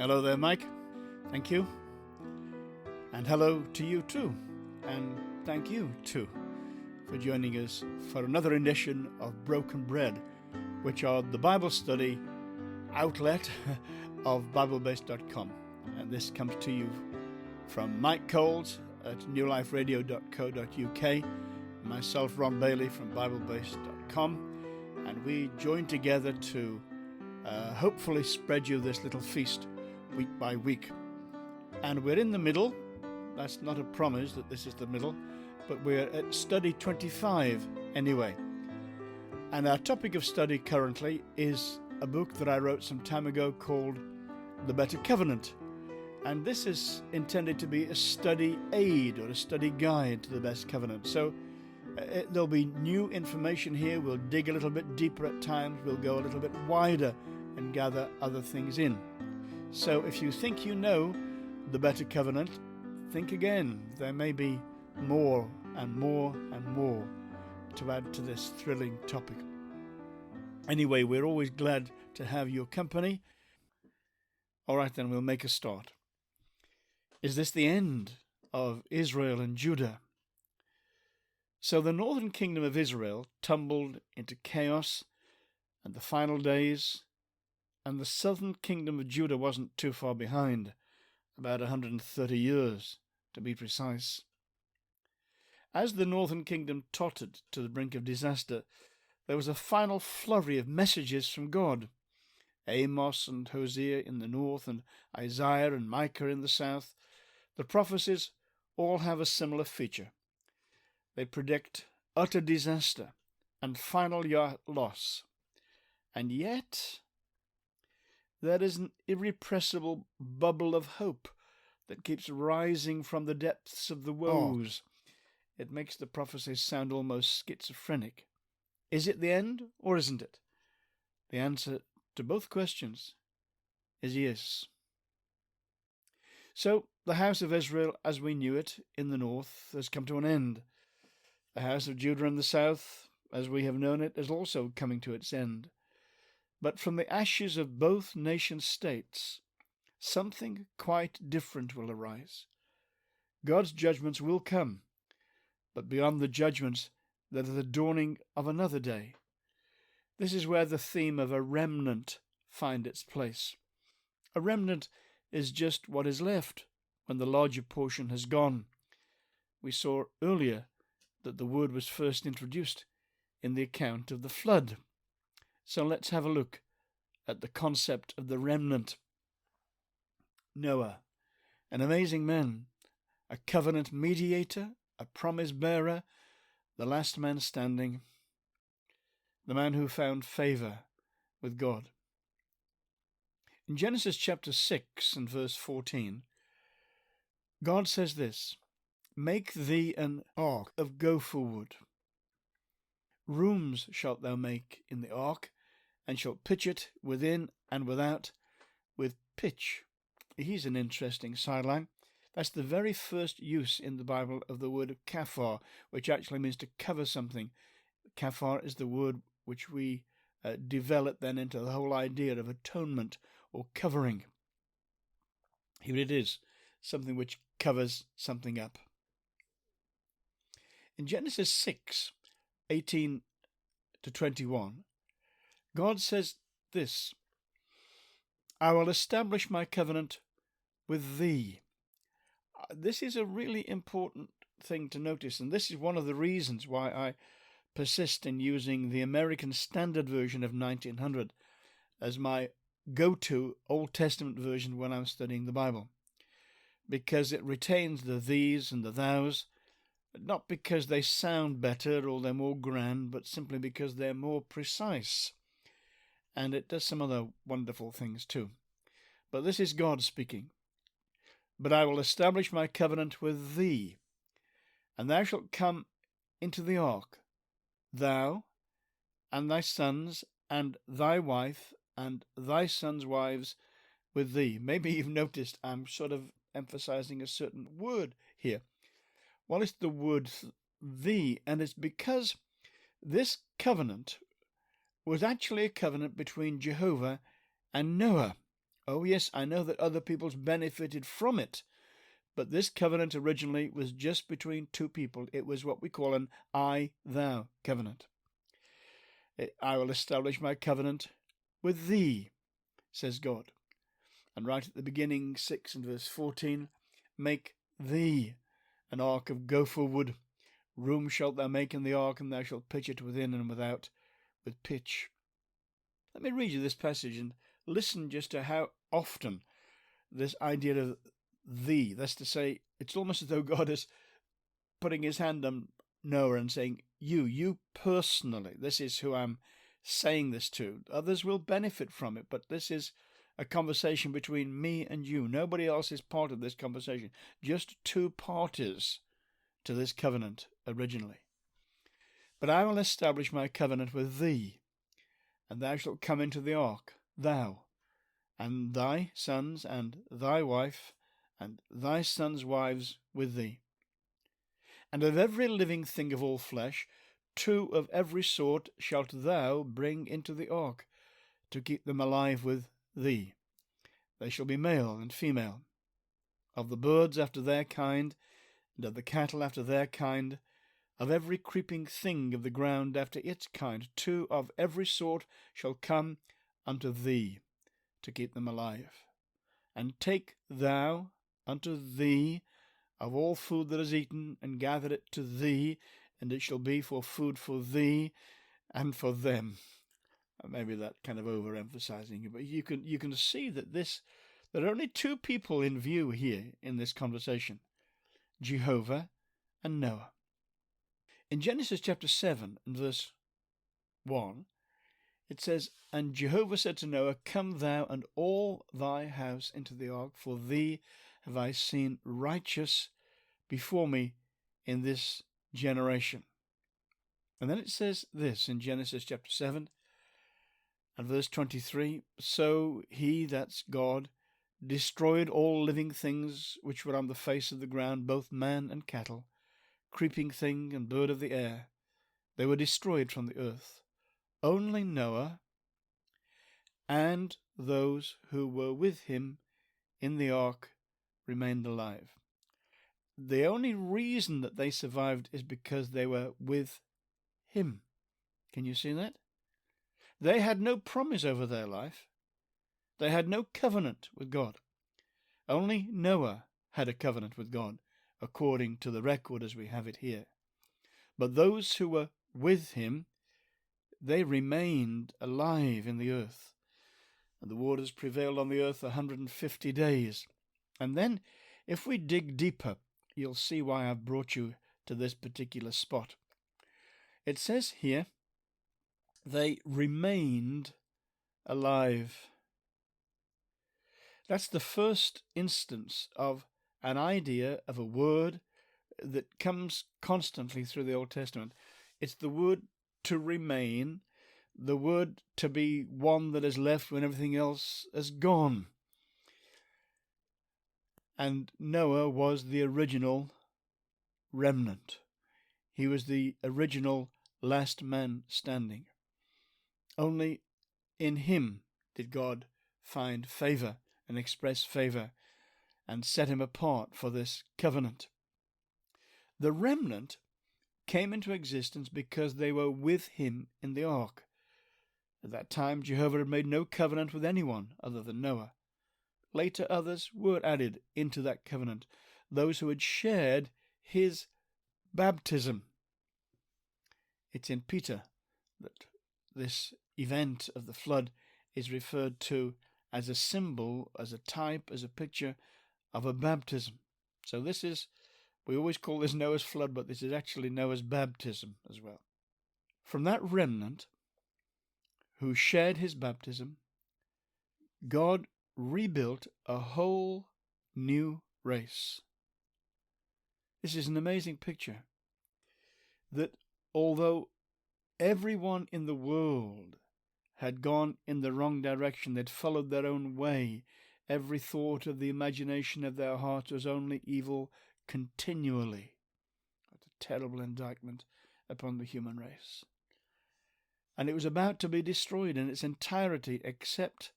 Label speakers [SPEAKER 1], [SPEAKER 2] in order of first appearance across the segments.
[SPEAKER 1] Hello there, Mike. Thank you. And hello to you too. And thank you too for joining us for another edition of Broken Bread, which are the Bible study outlet of BibleBase.com. And this comes to you from Mike Coles at newliferadio.co.uk, myself, Ron Bailey from BibleBase.com, and we join together to hopefully spread you this little feast week by week. And we're in the middle. That's not a promise that this is the middle, but we're at study 25 anyway. And our topic of study currently is a book that I wrote some time ago called The Better Covenant. And this is intended to be a study aid or a study guide to the best covenant. So there'll be new information here. We'll dig a little bit deeper at times. We'll go a little bit wider and gather other things in. So if you think you know the better covenant, think again. There may be more and more and more to add to this thrilling topic. Anyway, we're always glad to have your company. All right, then we'll make a start. Is this the end of Israel and Judah? So the northern kingdom of Israel tumbled into chaos and the final days, and the southern kingdom of Judah wasn't too far behind, about 130 years to be precise. As the northern kingdom tottered to the brink of disaster, there was a final flurry of messages from God. Amos and Hosea in the north, and Isaiah and Micah in the south. The prophecies all have a similar feature. They predict utter disaster and final loss. And yet, there is an irrepressible bubble of hope that keeps rising from the depths of the woes. It makes the prophecies sound almost schizophrenic. Is it the end, or isn't it? The answer to both questions is yes. So, the house of Israel as we knew it in the north has come to an end. The house of Judah in the south, as we have known it, is also coming to its end. But from the ashes of both nation-states, something quite different will arise. God's judgments will come, but beyond the judgments, there is the dawning of another day. This is where the theme of a remnant finds its place. A remnant is just what is left when the larger portion has gone. We saw earlier that the word was first introduced in the account of the flood. So let's have a look at the concept of the remnant. Noah, an amazing man, a covenant mediator, a promise bearer, the last man standing, the man who found favor with God. In Genesis chapter 6 and verse 14, God says this, "Make thee an ark of gopher wood. Rooms shalt thou make in the ark, and shalt pitch it within and without with pitch." Here's an interesting sideline. That's the very first use in the Bible of the word kafar, which actually means to cover something. Kafar is the word which we develop then into the whole idea of atonement or covering. Here it is, something which covers something up. In Genesis 6, 18 to 21, God says this, "I will establish my covenant with thee." This is a really important thing to notice, and this is one of the reasons why I persist in using the American Standard Version of 1900 as my go-to Old Testament version when I'm studying the Bible, because it retains the these and the thous, not because they sound better or they're more grand, but simply because they're more precise. And it does some other wonderful things too. But this is God speaking. "But I will establish my covenant with thee, and thou shalt come into the ark, thou and thy sons and thy wife and thy sons' wives with thee." Maybe you've noticed I'm sort of emphasizing a certain word here. Well, it's the word thee, and it's because this covenant was actually a covenant between Jehovah and Noah, Oh yes, I know that other peoples benefited from it, but this covenant originally was just between two people. It was what we call an I-thou covenant. I will establish my covenant with thee, says God. And right at the beginning, 6 and verse 14, make thee an ark of gopher wood. Room shalt thou make in the ark, and thou shalt pitch it within and without with pitch. Let me read you this passage and listen just to how often this idea of thee, that's to say, it's almost as though God is putting his hand on Noah and saying, you personally, this is who I'm saying this to. Others will benefit from it, but this is a conversation between me and you. Nobody else is part of this conversation. Just two parties to this covenant originally. But I will establish my covenant with thee, and thou shalt come into the ark, thou, and thy sons, and thy wife, and thy sons' wives with thee. And of every living thing of all flesh, 2 of every sort shalt thou bring into the ark, to keep them alive with thee. They shall be male and female. Of the birds after their kind, and of the cattle after their kind, of every creeping thing of the ground after its kind, 2 of every sort shall come unto thee, to keep them alive. And take thou unto thee of all food that is eaten, and gather it to thee, and it shall be for food for thee and for them. Maybe that kind of overemphasizing it, but you can see that there are only 2 people in view here in this conversation, Jehovah and Noah. In Genesis chapter 7 and verse 1, it says, And Jehovah said to Noah, Come thou and all thy house into the ark, for thee have I seen righteous before me in this generation. And then it says this in Genesis chapter 7 and verse 23, So he, that's God, destroyed all living things which were on the face of the ground, both man and cattle, creeping thing and bird of the air. They were destroyed from the earth. Only Noah and those who were with him in the ark remained alive. The only reason that they survived is because they were with him. Can you see that? They had no promise over their life. They had no covenant with God. Only Noah had a covenant with God, according to the record as we have it here. But those who were with him, they remained alive in the earth. And the waters prevailed on the earth 150 days. And then, if we dig deeper, you'll see why I've brought you to this particular spot. It says here, they remained alive. That's the first instance of an idea of a word that comes constantly through the Old Testament. It's the word to remain, the word to be one that is left when everything else has gone. And Noah was the original remnant. He was the original last man standing. Only in him did God find favor and express favor and set him apart for this covenant. The remnant came into existence because they were with him in the ark. At that time, Jehovah had made no covenant with anyone other than Noah. Later, others were added into that covenant, those who had shared his baptism. It's in Peter that this event of the flood is referred to as a symbol, as a type, as a picture of a baptism. So this is, we always call this Noah's flood, but this is actually Noah's baptism as well. From that remnant who shared his baptism, God rebuilt a whole new race. This is an amazing picture, that although everyone in the world had gone in the wrong direction, they'd followed their own way, every thought of the imagination of their heart was only evil continually. What a terrible indictment upon the human race. And it was about to be destroyed in its entirety, except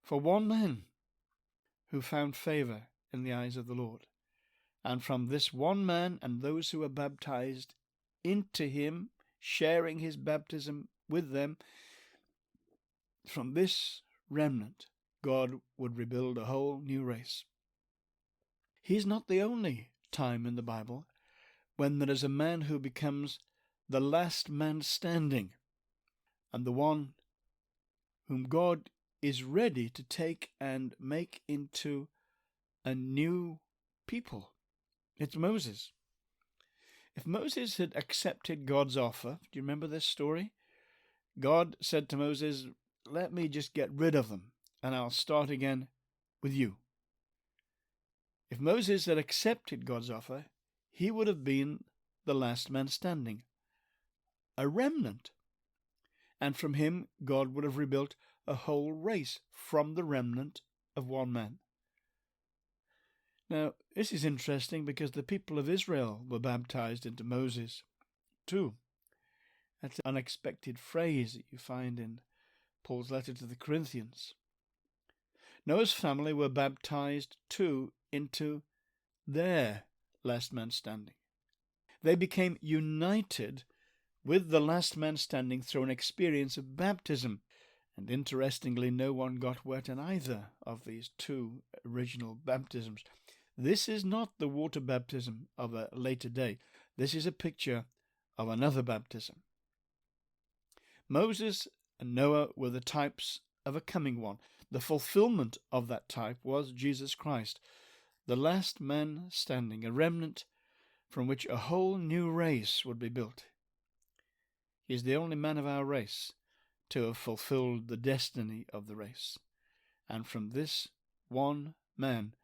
[SPEAKER 1] for one man who found favor in the eyes of the Lord. And from this one man and those who were baptized into him, sharing his baptism with them, from this remnant, God would rebuild a whole new race. He's not the only time in the Bible when there is a man who becomes the last man standing and the one whom God is ready to take and make into a new people. It's Moses. If Moses had accepted God's offer, do you remember this story? God said to Moses, let me just get rid of them and I'll start again with you. If Moses had accepted God's offer, he would have been the last man standing, a remnant. And from him, God would have rebuilt a whole race from the remnant of one man. Now, this is interesting because the people of Israel were baptized into Moses too. That's an unexpected phrase that you find in Paul's letter to the Corinthians. Noah's family were baptized too into their last man standing. They became united with the last man standing through an experience of baptism. And interestingly, no one got wet in either of these two original baptisms. This is not the water baptism of a later day. This is a picture of another baptism. Moses and Noah were the types of a coming one. The fulfillment of that type was Jesus Christ, the last man standing, a remnant from which a whole new race would be built. He is the only man of our race to have fulfilled the destiny of the race. And from this one man,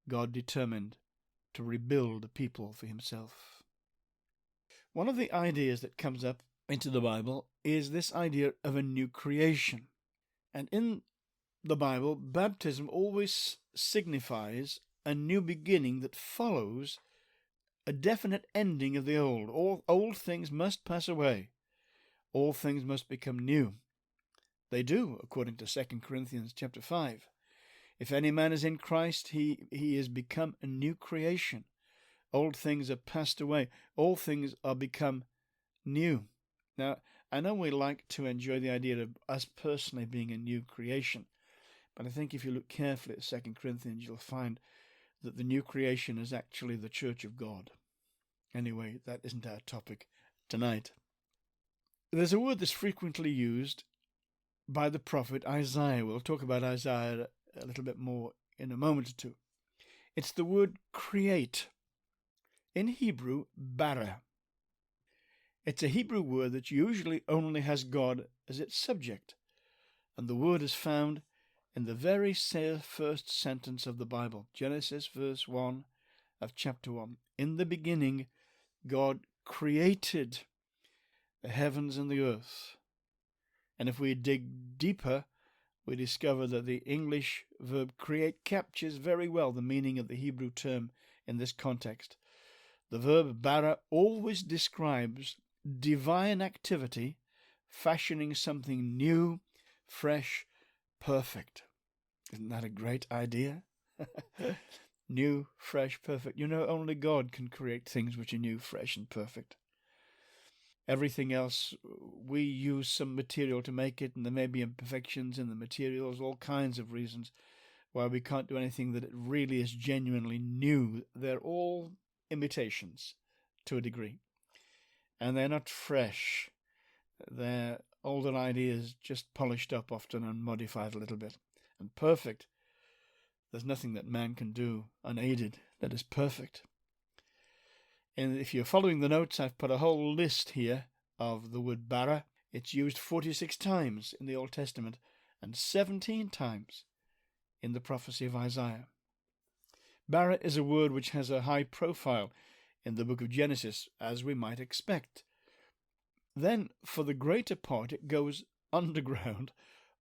[SPEAKER 1] God determined to rebuild a people for himself. One of the ideas that comes up into the Bible is this idea of a new creation. And in the Bible, baptism always signifies a new beginning that follows a definite ending of the old. All old things must pass away. All things must become new. They do, according to 2 Corinthians chapter 5. If any man is in Christ, he is become a new creation. Old things are passed away. All things are become new. Now, I know we like to enjoy the idea of us personally being a new creation, but I think if you look carefully at 2 Corinthians, you'll find that the new creation is actually the church of God. Anyway, that isn't our topic tonight. There's a word that's frequently used by the prophet Isaiah. We'll talk about Isaiah a little bit more in a moment or two. It's the word create. In Hebrew, bara. It's a Hebrew word that usually only has God as its subject, and the word is found in the very first sentence of the Bible, Genesis verse 1 of chapter 1. In the beginning, God created the heavens and the earth. And if we dig deeper, we discover that the English verb create captures very well the meaning of the Hebrew term in this context. The verb bara always describes divine activity, fashioning something new, fresh, perfect. Isn't that a great idea? New, fresh, perfect. You know, only God can create things which are new, fresh, and perfect. Everything else, we use some material to make it, and there may be imperfections in the materials, all kinds of reasons why we can't do anything that it really is genuinely new. They're all imitations to a degree. And they're not fresh. They're older ideas just polished up often and modified a little bit. And perfect, there's nothing that man can do unaided that is perfect. And if you're following the notes, I've put a whole list here of the word bara. It's used 46 times in the Old Testament and 17 times in the prophecy of Isaiah. Bara is a word which has a high profile in the book of Genesis, as we might expect. Then, for the greater part, it goes underground,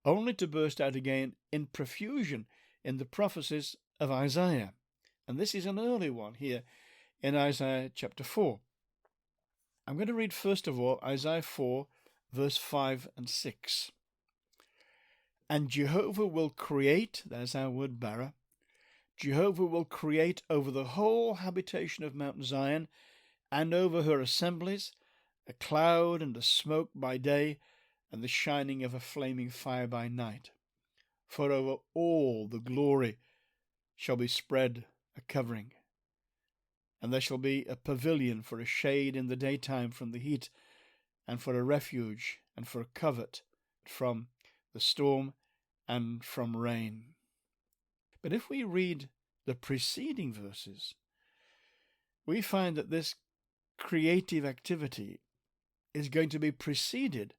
[SPEAKER 1] only to burst out again in profusion in the prophecies of Isaiah. And this is an early one here in Isaiah chapter 4. I'm going to read first of all Isaiah 4, verse 5 and 6. And Jehovah will create, there's our word bara, Jehovah will create over the whole habitation of Mount Zion and over her assemblies a cloud and a smoke by day and the shining of a flaming fire by night. For over all the glory shall be spread a covering, and there shall be a pavilion for a shade in the daytime from the heat, and for a refuge and for a covert from the storm and from rain. But if we read the preceding verses, we find that this creative activity is going to be preceded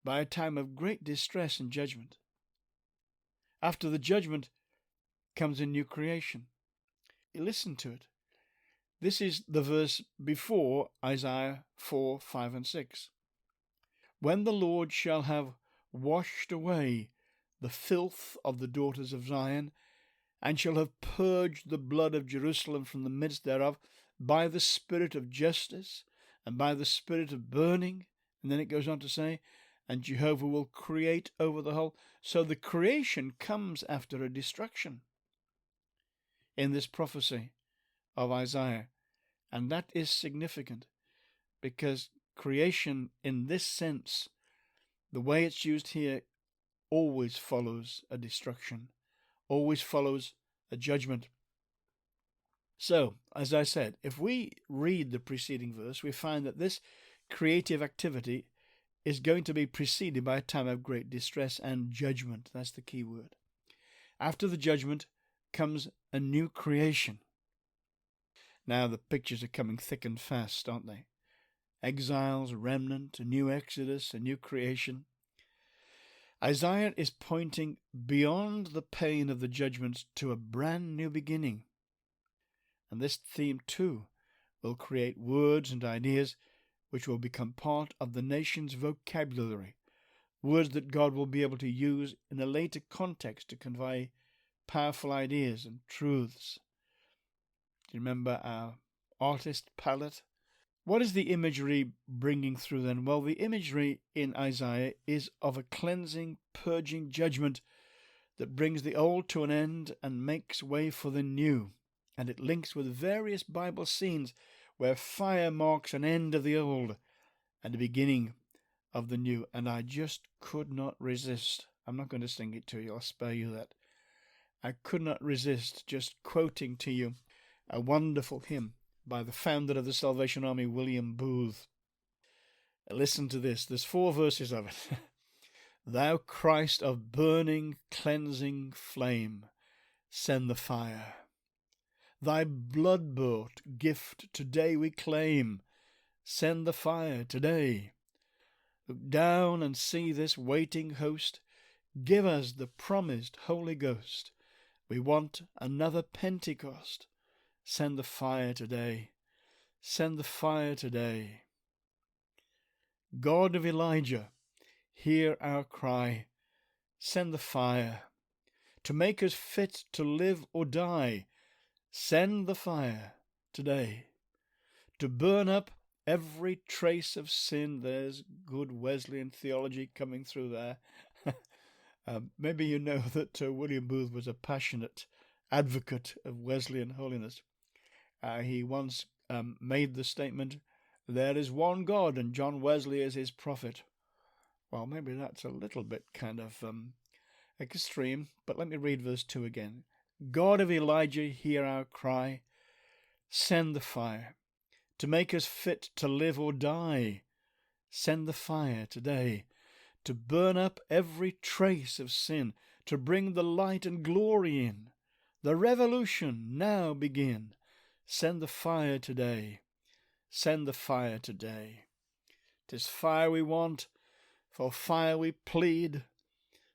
[SPEAKER 1] by a time of great distress and judgment. After the judgment comes a new creation. Listen to it. This is the verse before Isaiah 4, 5 and 6. When the Lord shall have washed away the filth of the daughters of Zion, and shall have purged the blood of Jerusalem from the midst thereof, by the spirit of justice, and by the spirit of burning. And then it goes on to say, and Jehovah will create over the whole. So the creation comes after a destruction in this prophecy of Isaiah. And that is significant, because creation in this sense, the way it's used here, always follows a destruction, always follows a judgment. So, as I said, if we read the preceding verse, we find that this creative activity is going to be preceded by a time of great distress and judgment. That's the key word. After the judgment comes a new creation. Now the pictures are coming thick and fast, aren't they? Exiles, remnant, a new exodus, a new creation. Isaiah is pointing beyond the pain of the judgments to a brand new beginning. And this theme too will create words and ideas which will become part of the nation's vocabulary, words that God will be able to use in a later context to convey powerful ideas and truths. Do you remember our artist palette? What is the imagery bringing through then? Well, the imagery in Isaiah is of a cleansing, purging judgment that brings the old to an end and makes way for the new. And it links with various Bible scenes where fire marks an end of the old and the beginning of the new. And I just could not resist. I'm not going to sing it to you. I'll spare you that. I could not resist just quoting to you a wonderful hymn by the founder of the Salvation Army, William Booth. Listen to this. There's 4 verses of it. Thou Christ of burning, cleansing flame, send the fire. Thy blood-bought gift today we claim. Send the fire today. Look down and see this waiting host. Give us the promised Holy Ghost. We want another Pentecost. Send the fire today. Send the fire today. God of Elijah, hear our cry. Send the fire. To make us fit to live or die, send the fire today. To burn up every trace of sin. There's good Wesleyan theology coming through there. Maybe you know that William Booth was a passionate advocate of Wesleyan holiness. He once made the statement, there is one God and John Wesley is his prophet. Well, maybe that's a little bit kind of extreme, but let me read verse 2 again. God of Elijah, hear our cry. Send the fire. To make us fit to live or die, send the fire today. To burn up every trace of sin, to bring the light and glory in. The revolution now begin. Send the fire today. Send the fire today. 'Tis fire we want, for fire we plead.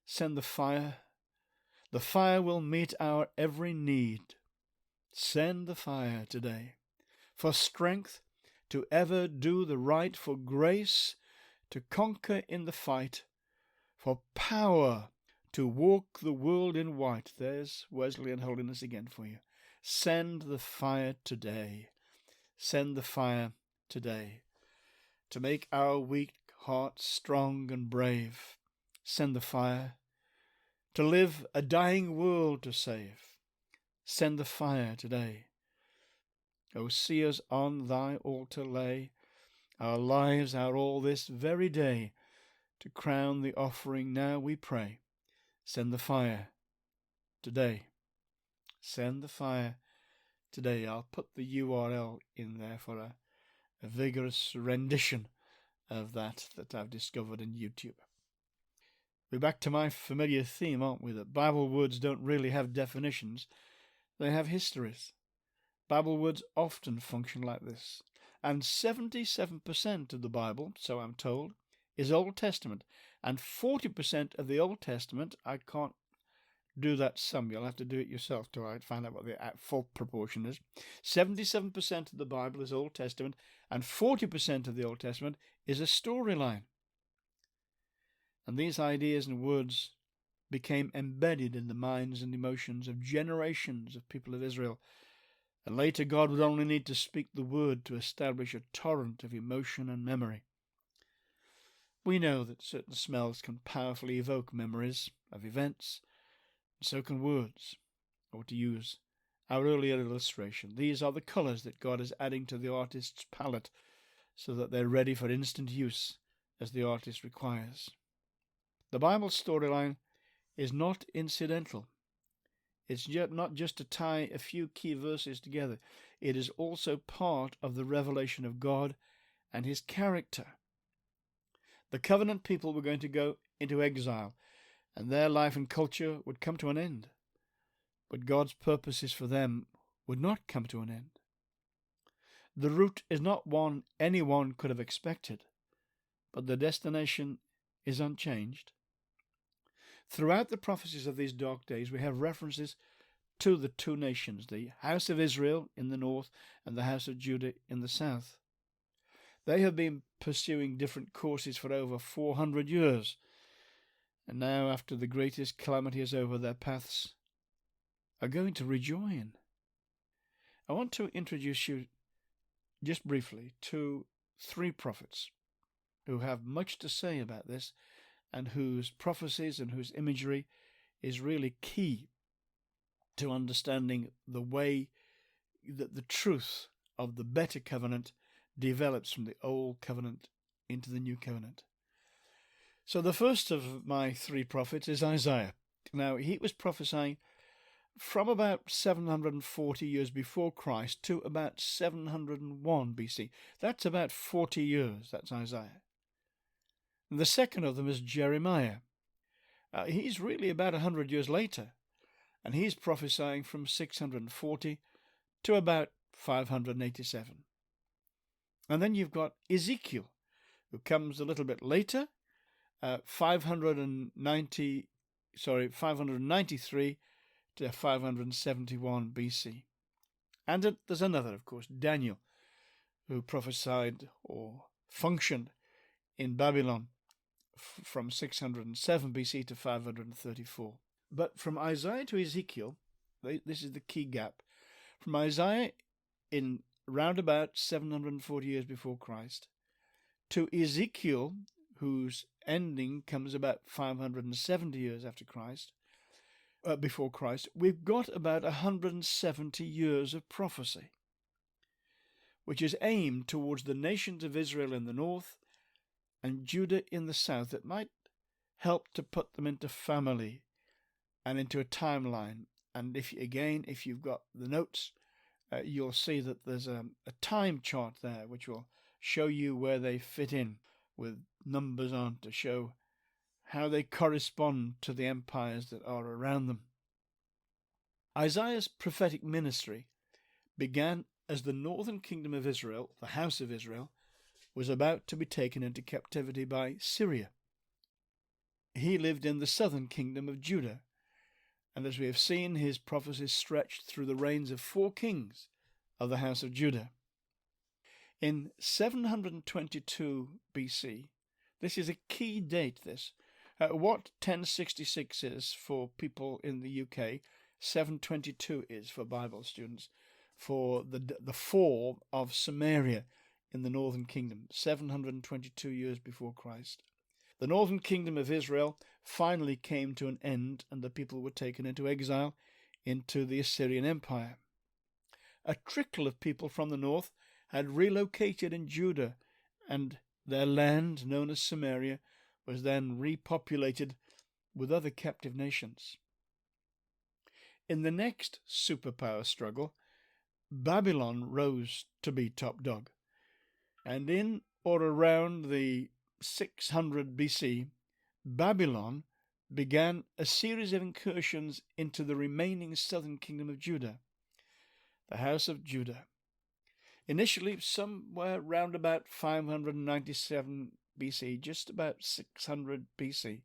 [SPEAKER 1] Send the fire. The fire will meet our every need. Send the fire today. For strength to ever do the right, for grace to conquer in the fight, for power to walk the world in white. There's Wesleyan holiness again for you. Send the fire today. Send the fire today. To make our weak hearts strong and brave. Send the fire. to live a dying world to save. Send the fire today. O see us on thy altar lay, our lives, our all this very day, to crown the offering now we pray. Send the fire today. Send the fire today. I'll put the URL in there for a vigorous rendition of that I've discovered in YouTube. We're back to my familiar theme, aren't we? That Bible words don't really have definitions, they have histories. Bible words often function like this. And 77% of the Bible, so I'm told, is Old Testament. And 40% of the Old Testament, I can't do that sum. You'll have to do it yourself to find out what the full proportion is. 77% of the Bible is Old Testament, and 40% of the Old Testament is a storyline. And these ideas and words became embedded in the minds and emotions of generations of people of Israel. And later God would only need to speak the word to establish a torrent of emotion and memory. We know that certain smells can powerfully evoke memories of events, and so can words. Or to use our earlier illustration, these are the colours that God is adding to the artist's palette so that they're ready for instant use as the artist requires. The Bible storyline is not incidental. It's not just to tie a few key verses together. It is also part of the revelation of God and his character. The covenant people were going to go into exile, and their life and culture would come to an end. But God's purposes for them would not come to an end. The route is not one anyone could have expected, but the destination is unchanged. Throughout the prophecies of these dark days, we have references to the two nations, the house of Israel in the north and the house of Judah in the south. They have been pursuing different courses for over 400 years, and now, after the greatest calamity is over, their paths are going to rejoin. I want to introduce you just briefly to three prophets who have much to say about this, and whose prophecies and whose imagery is really key to understanding the way that the truth of the better covenant develops from the old covenant into the new covenant. So the first of my three prophets is Isaiah. Now, he was prophesying from about 740 years before Christ to about 701 BC. That's about 40 years, that's Isaiah. And the second of them is Jeremiah. He's really about 100 years later, and he's prophesying from 640 to about 587. And then you've got Ezekiel, who comes a little bit later, 593 to 571 BC. And there's another, of course, Daniel, who prophesied or functioned in Babylon from 607 BC to 534. But from Isaiah to Ezekiel, this is the key gap. From Isaiah in round about 740 years before Christ to Ezekiel, whose ending comes about 570 years after Christ, before Christ, we've got about 170 years of prophecy, which is aimed towards the nations of Israel in the north and Judah in the south. That might help to put them into family and into a timeline. And if you've got the notes, you'll see that there's a time chart there which will show you where they fit in with numbers on to show how they correspond to the empires that are around them. Isaiah's prophetic ministry began as the northern kingdom of Israel, the house of Israel, was about to be taken into captivity by Syria. He lived in the southern kingdom of Judah, and as we have seen, his prophecies stretched through the reigns of 4 kings of the house of Judah. In 722 BC, this is a key date, what 1066 is for people in the UK, 722 is for Bible students, for the fall of Samaria in the northern kingdom, 722 years before Christ. the northern kingdom of Israel finally came to an end, and the people were taken into exile into the Assyrian Empire. A trickle of people from the north had relocated in Judah, and their land, known as Samaria, was then repopulated with other captive nations. In the next superpower struggle, Babylon rose to be top dog, and in or around the 600 BC, Babylon began a series of incursions into the remaining southern kingdom of Judah, the house of Judah. Initially, somewhere round about 597 BC, just about 600 BC,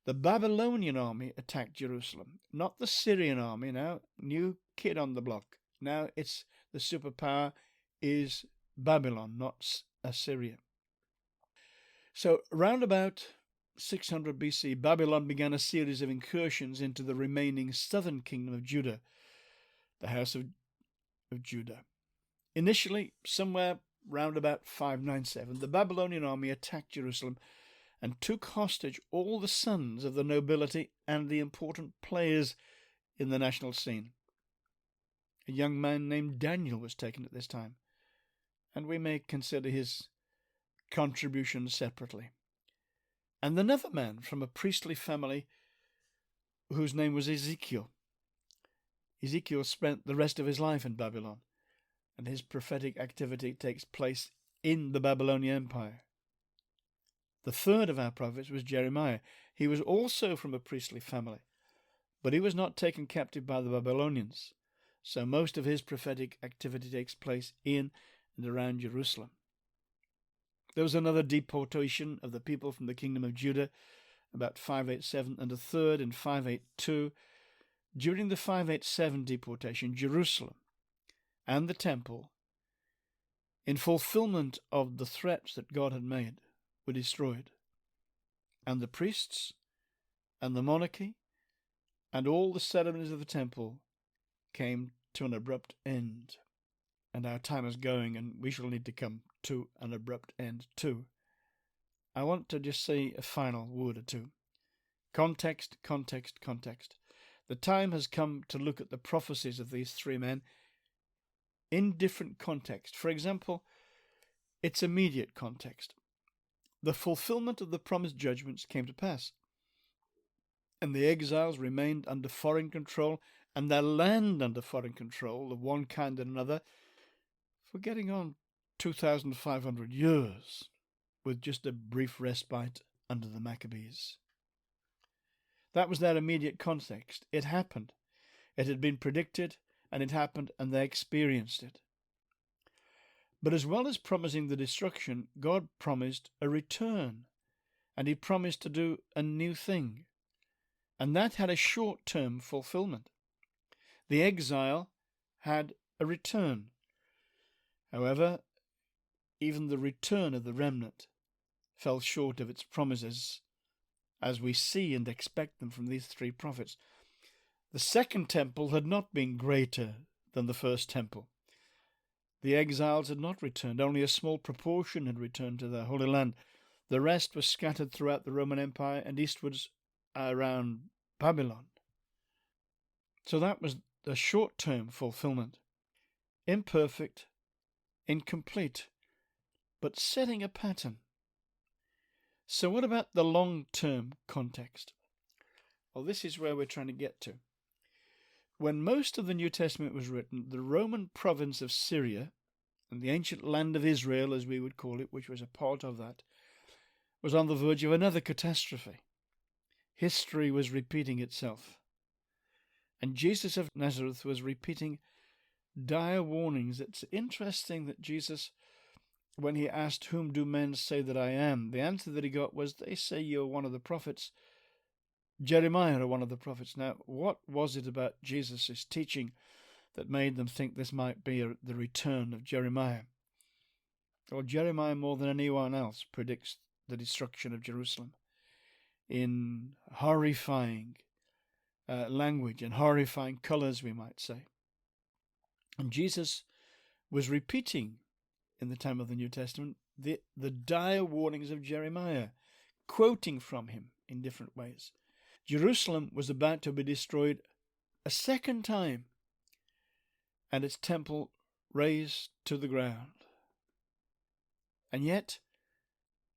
[SPEAKER 1] the Babylonian army attacked Jerusalem, not the Syrian army. Now, new kid on the block. Now it's the superpower is Babylon, not Assyria. So, round about 600 BC, Babylon began a series of incursions into the remaining southern kingdom of Judah, the house of Judah. Initially, somewhere round about 597, the Babylonian army attacked Jerusalem and took hostage all the sons of the nobility and the important players in the national scene. A young man named Daniel was taken at this time, and we may consider his contribution separately. And another man from a priestly family whose name was Ezekiel. Ezekiel spent the rest of his life in Babylon, and his prophetic activity takes place in the Babylonian Empire. The third of our prophets was Jeremiah. He was also from a priestly family, but he was not taken captive by the Babylonians, so most of his prophetic activity takes place in and around Jerusalem. There was another deportation of the people from the kingdom of Judah, about 587, and a third in 582. During the 587 deportation, Jerusalem and the temple, in fulfillment of the threats that God had made, were destroyed, and the priests and the monarchy and all the ceremonies of the temple came to an abrupt end. And our time is going, and we shall need to come to an abrupt end too. I want to just say a final word or two. Context, context, context. The time has come to look at the prophecies of these three men in different context. For example, its immediate context. The fulfillment of the promised judgments came to pass, and the exiles remained under foreign control, and their land under foreign control of one kind and another, for getting on 2,500 years, with just a brief respite under the Maccabees. That was their immediate context. It happened. It had been predicted, and it happened, and they experienced it. But as well as promising the destruction, God promised a return, and he promised to do a new thing. And that had a short-term fulfillment. The exile had a return. However, even the return of the remnant fell short of its promises, as we see and expect them from these three prophets. The second temple had not been greater than the first temple. The exiles had not returned. Only a small proportion had returned to their Holy Land. The rest were scattered throughout the Roman Empire and eastwards around Babylon. So that was the short-term fulfillment. Imperfect, incomplete, but setting a pattern. So what about the long-term context? Well, this is where we're trying to get to. When most of the New Testament was written, the Roman province of Syria, and the ancient land of Israel, as we would call it, which was a part of that, was on the verge of another catastrophe. History was repeating itself. And Jesus of Nazareth was repeating dire warnings. It's interesting that Jesus, when he asked, "Whom do men say that I am?" the answer that he got was, "They say you're one of the prophets. Jeremiah or one of the prophets." Now, what was it about Jesus' teaching that made them think this might be the return of Jeremiah? Well, Jeremiah, more than anyone else, predicts the destruction of Jerusalem in horrifying language and horrifying colors, we might say. And Jesus was repeating, in the time of the New Testament, the dire warnings of Jeremiah quoting from him in different ways. Jerusalem was about to be destroyed a second time and its temple razed to the ground. And yet,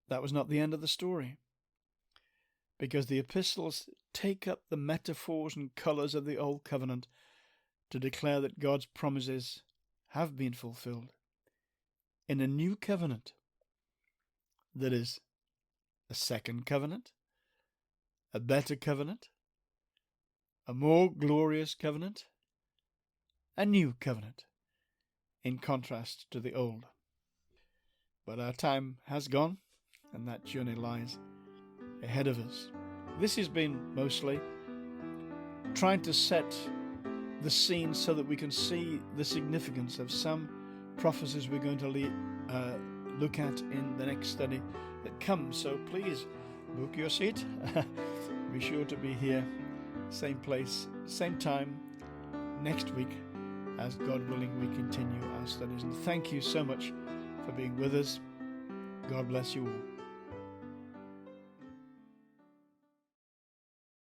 [SPEAKER 1] that was not the end of the story, because the epistles take up the metaphors and colours of the Old Covenant to declare that God's promises have been fulfilled in a new covenant that is a second covenant, a better covenant, a more glorious covenant, a new covenant, in contrast to the old. But our time has gone, and that journey lies ahead of us. This has been mostly trying to set the scene so that we can see the significance of some prophecies we're going to look at in the next study that comes. So please book your seat. Be sure to be here, same place, same time, next week, as God willing we continue our studies. And thank you so much for being with us. God bless you all.